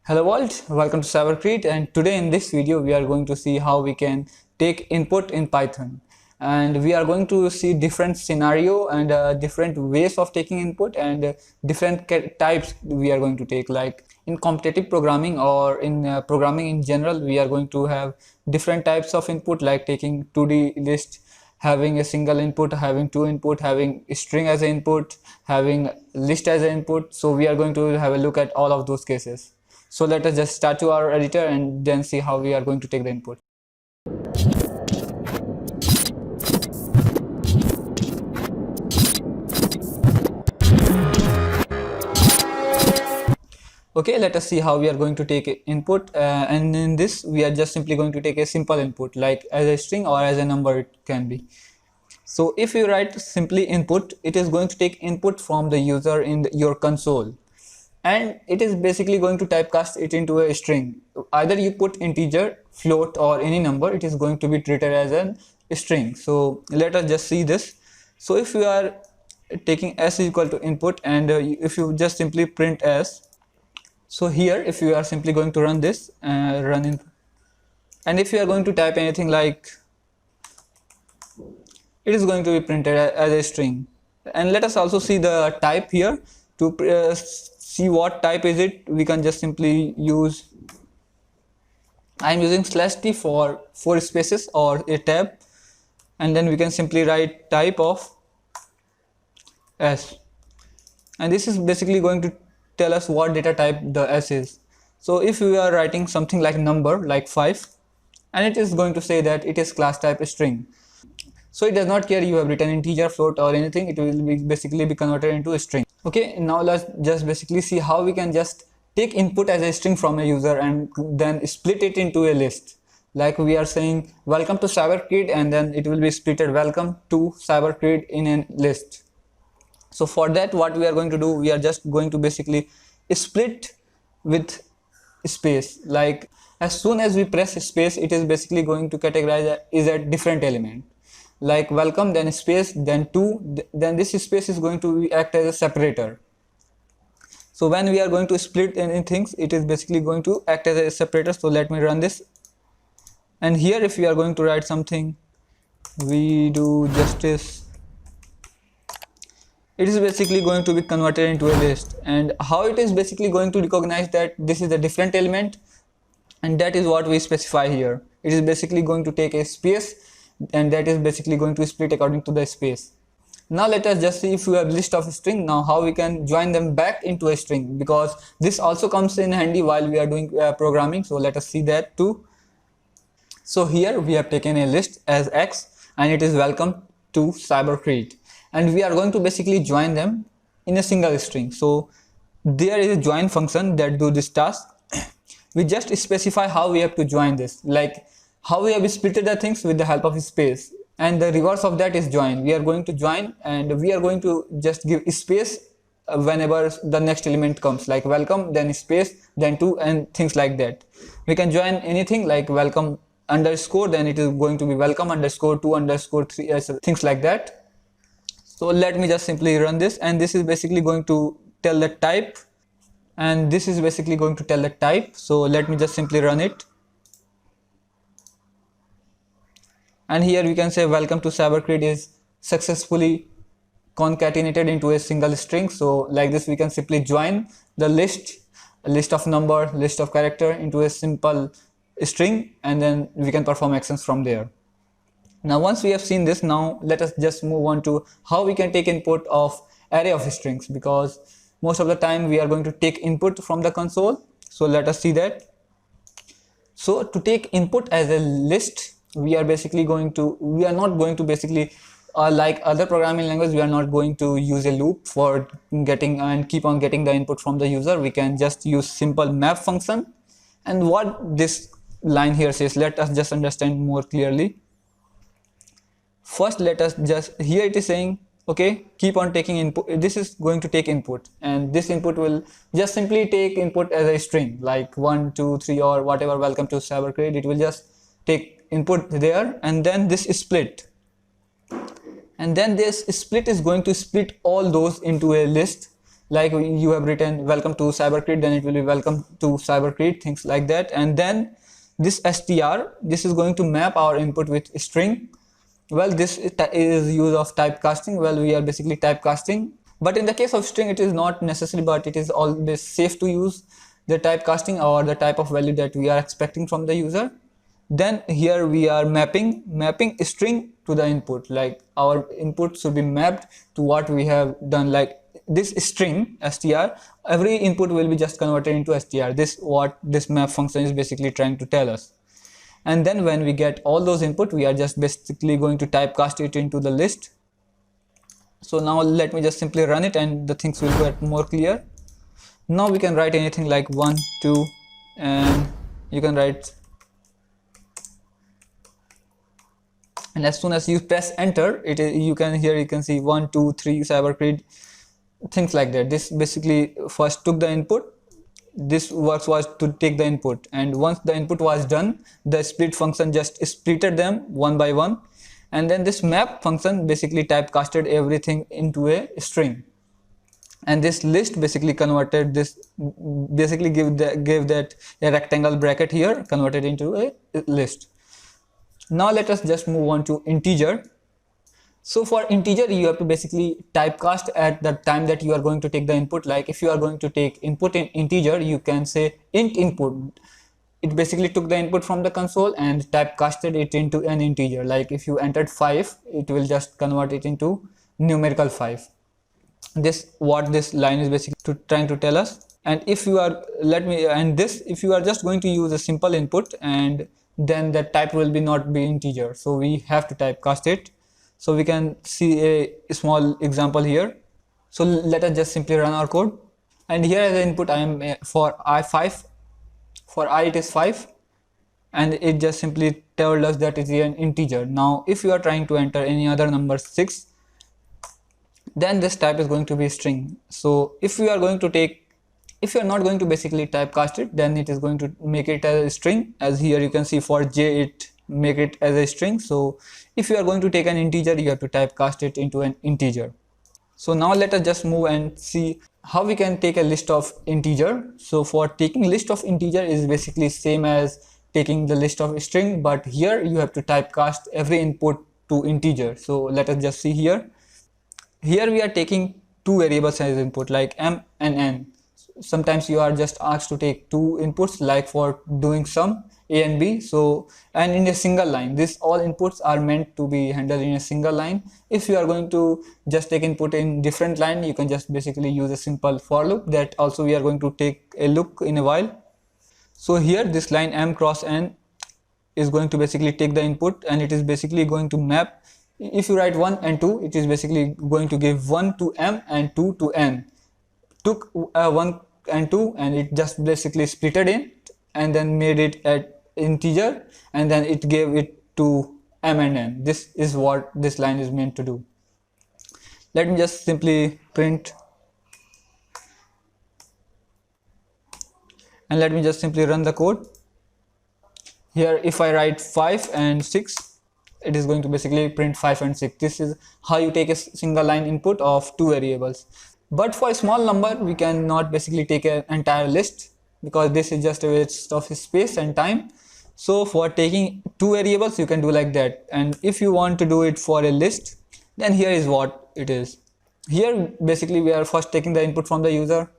Hello world, welcome to CyberCreate, and today in this video we are going to see how we can take input in Python, and we are going to see different scenario and different ways of taking input and different types we are going to take. Like in competitive programming or in programming in general, we are going to have different types of input, like taking 2D list, having a single input, having two input, having string as an input, having list as an input. So we are going to have a look at all of those cases. So let us just start to our editor and then see how we are going to take the input. Okay, let us see how we are going to take input, and in this we are just simply going to take a simple input like as a string or as a number it can be. So if you write simply input, it is going to take input from the user in your console, and it is basically going to typecast it into a string. Either you put integer, float, or any number, it is going to be treated as a string. So let us just see this. So if you are taking s is equal to input, and if you just simply print s, so here if you are simply going to run this, run in, and if you are going to type anything, like it is going to be printed as a string. And let us also see the type here. To see what type is it, we can just simply use, I am using /t for 4 spaces or a tab, and then we can simply write type of s, and this is basically going to tell us what data type the s is. So if we are writing something like number, like 5, and it is going to say that it is class type string. So it does not care you have written integer, float, or anything, it will be basically be converted into a string. Okay, now let's just basically see how we can just take input as a string from a user and then split it into a list. Like we are saying welcome to CyberCreate, and then it will be splitted welcome to CyberCreate in a list. So for that, what we are going to do, we are just going to basically split with space. Like as soon as we press space, it is basically going to categorize is a different element. Like welcome, then space, then two, then this space is going to act as a separator. So when we are going to split anything, it is basically going to act as a separator. So let me run this, and here if we are going to write something, we do justice, it is basically going to be converted into a list. And how it is basically going to recognize that this is a different element, and that is what we specify here. It is basically going to take a space, and that is basically going to split according to the space. Now let us just see, if you have list of string, now how we can join them back into a string, because this also comes in handy while we are doing programming. So let us see that too. So here we have taken a list as x, and it is welcome to CyberCreate, and we are going to basically join them in a single string. So there is a join function that do this task. We just specify how we have to join this, like how we have splitted the things with the help of space, and the reverse of that is join. We are going to join, and we are going to just give space whenever the next element comes, like welcome, then space, then two, and things like that. We can join anything like welcome underscore, then it is going to be welcome underscore 2 underscore 3, things like that. So let me just simply run this, and this is basically going to tell the type, and this is basically going to tell the type. So let me just simply run it, and here we can say welcome to CyberCreate is successfully concatenated into a single string. So like this, we can simply join the list, a list of number, list of character into a simple string, and then we can perform actions from there. Now once we have seen this, now let us just move on to how we can take input of array of strings, because most of the time we are going to take input from the console. So let us see that. So to take input as a list, we are not going to basically like other programming language, we are not going to use a loop for getting and keep on getting the input from the user. We can just use simple map function. And what this line here says, let us just understand more clearly. First, let us just, here it is saying, okay, keep on taking input. This is going to take input, and this input will just simply take input as a string, like 1, 2, 3, or whatever, welcome to CyberCreate. It will just take input there, and then this is split, and then this split is going to split all those into a list. like you have written welcome to Cybercreate, then it will be welcome to Cybercreate, things like that. And then this str, this is going to map our input with string. Well, this is use of typecasting. Well, we are basically typecasting, but in the case of string it is not necessary, but it is always safe to use the typecasting or the type of value that we are expecting from the user. Then here we are mapping string to the input, like our input should be mapped to what we have done. Like this string str, every input will be just converted into str. This what this map function is basically trying to tell us. And then when we get all those input, we are just basically going to typecast it into the list. So now let me just simply run it and the things will get more clear. Now we can write anything like 1 2, and you can write, and as soon as you press enter, it is, you can here you can see 1 2 3 Cybercreate, things like that. This basically first took the input. This works was to take the input, and once the input was done, the split function just splitted them one by one, and then this map function basically typecasted everything into a string, and this list basically converted this, basically gave that a rectangle bracket here, converted into a list. Now let us just move on to integer. So for integer, you have to basically typecast at the time that you are going to take the input. Like if you are going to take input in integer, you can say int input. It basically took the input from the console and typecasted it into an integer. Like if you entered 5, it will just convert it into numerical 5. This what this line is basically trying to tell us. And if you are, if you are just going to use a simple input, and then the type will be not be integer, so we have to typecast it. So we can see a small example here. So let us just simply run our code, and here as an input I am for I5, for I it is 5, and it just simply told us that it is an integer. Now if you are trying to enter any other number 6, then this type is going to be string. So if you are going to take, if you are not going to basically typecast it, then it is going to make it as a string. As here you can see for j it make it as a string. So if you are going to take an integer, you have to typecast it into an integer. So now let us just move and see how we can take a list of integer. So for taking list of integer is basically same as taking the list of string, but here you have to typecast every input to integer. So let us just see here. Here we are taking two variables as input, like m and n. Sometimes you are just asked to take two inputs, like for doing sum a and b, so, and in a single line. This all inputs are meant to be handled in a single line. If you are going to just take input in different line, you can just basically use a simple for loop. That also we are going to take a look in a while. So here this line m cross n is going to basically take the input, and it is basically going to map. If you write 1 and 2, it is basically going to give 1 to m and 2 to n. Took 1 and 2 and it just basically splitted it and then made it at integer, and then it gave it to m and n. This is what this line is meant to do. Let me just simply print, and let me just simply run the code. Here if I write 5 and 6, it is going to basically print 5 and 6. This is how you take a single line input of two variables. But for a small number, we cannot basically take an entire list, because this is just a waste of space and time. So for taking two variables, you can do like that. And if you want to do it for a list, then here is what it is. Here basically we are first taking the input from the user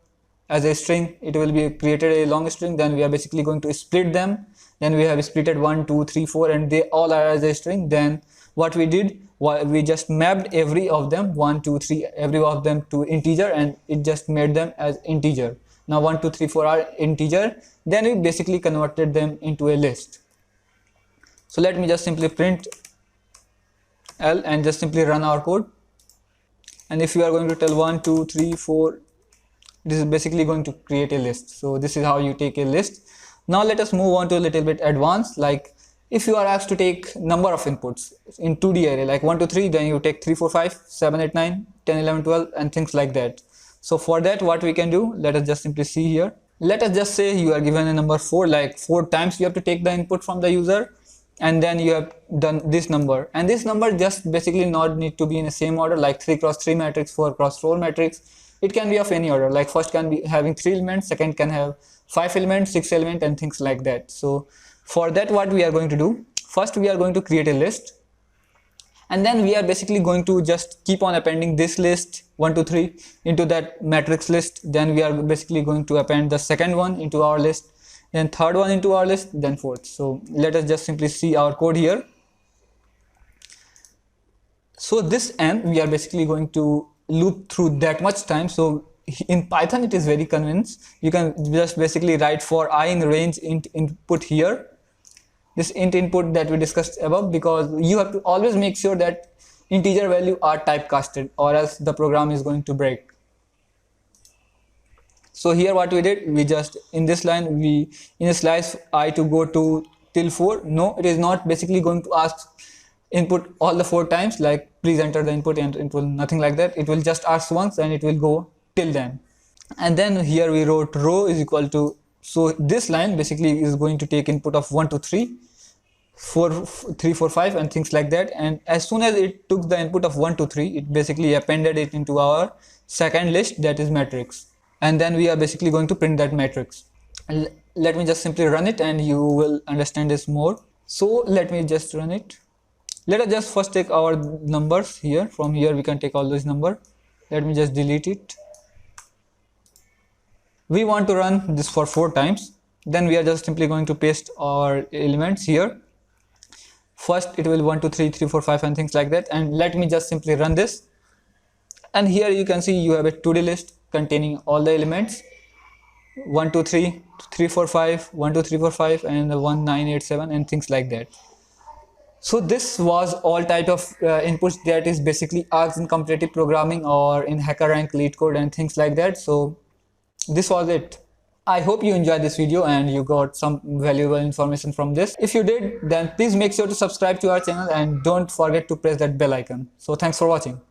as a string. It will be created a long string, then we are basically going to split them. Then we have splitted 1 2 3 4, and they all are as a string. Then what we did, we just mapped every of them 1 2 3 every of them to integer, and it just made them as integer. Now 1 2 3 4 are integer. Then we basically converted them into a list. So let me just simply print L and just simply run our code. And if you are going to tell 1 2 3 4, this is basically going to create a list. So this is how you take a list. Now let us move on to a little bit advanced. Like if you are asked to take number of inputs in 2D array, like 1 2 3, then you take 3 4 5 7 8 9 10 11 12 and things like that. So for that, what we can do, let us just simply see here. Let us just say you are given a number 4, like 4 times you have to take the input from the user, and then you have done this number, and this number just basically not need to be in the same order, like 3 cross 3 matrix, 4 cross 4 matrix. It can be of any order, like first can be having 3 elements, second can have 5 elements, 6 elements, and things like that. So for that, what we are going to do, first we are going to create a list, and then we are basically going to just keep on appending this list 1 2 3 into that matrix list. Then we are basically going to append the second one into our list, then third one into our list, then fourth. So let us just simply see our code here. So this n we are basically going to loop through that much time. So in Python it is very convenient. You can just basically write for I in range int input here, this int input that we discussed above, because you have to always make sure that integer value are typecasted, or else the program is going to break. So here what we did, we just in this line, we in a slice I to go to till 4. No, it is not basically going to ask input all the 4 times, like please enter the input, and it will nothing like that. It will just ask once and it will go till then. And then here we wrote row is equal to, so this line basically is going to take input of 1 2 3 4 3 4 5 and things like that. And as soon as it took the input of 1 2 3, it basically appended it into our second list, that is matrix, and then we are basically going to print that matrix. And let me just simply run it and you will understand this more. So let me just run it. Let us just first take our numbers here. From here we can take all those numbers. Let me just delete it. We want to run this for 4 times. Then we are just simply going to paste our elements here. First it will 1 2 3 3 4 5 and things like that. And let me just simply run this. And here you can see you have a 2D list containing all the elements 1 2 3 3 4 5 1 2 3 4 5 and 1 9 8 7 and things like that. So this was all type of inputs that is basically asked in competitive programming or in HackerRank, LeetCode and things like that. So this was it. I hope you enjoyed this video and you got some valuable information from this. If you did, then please make sure to subscribe to our channel and don't forget to press that bell icon. So thanks for watching.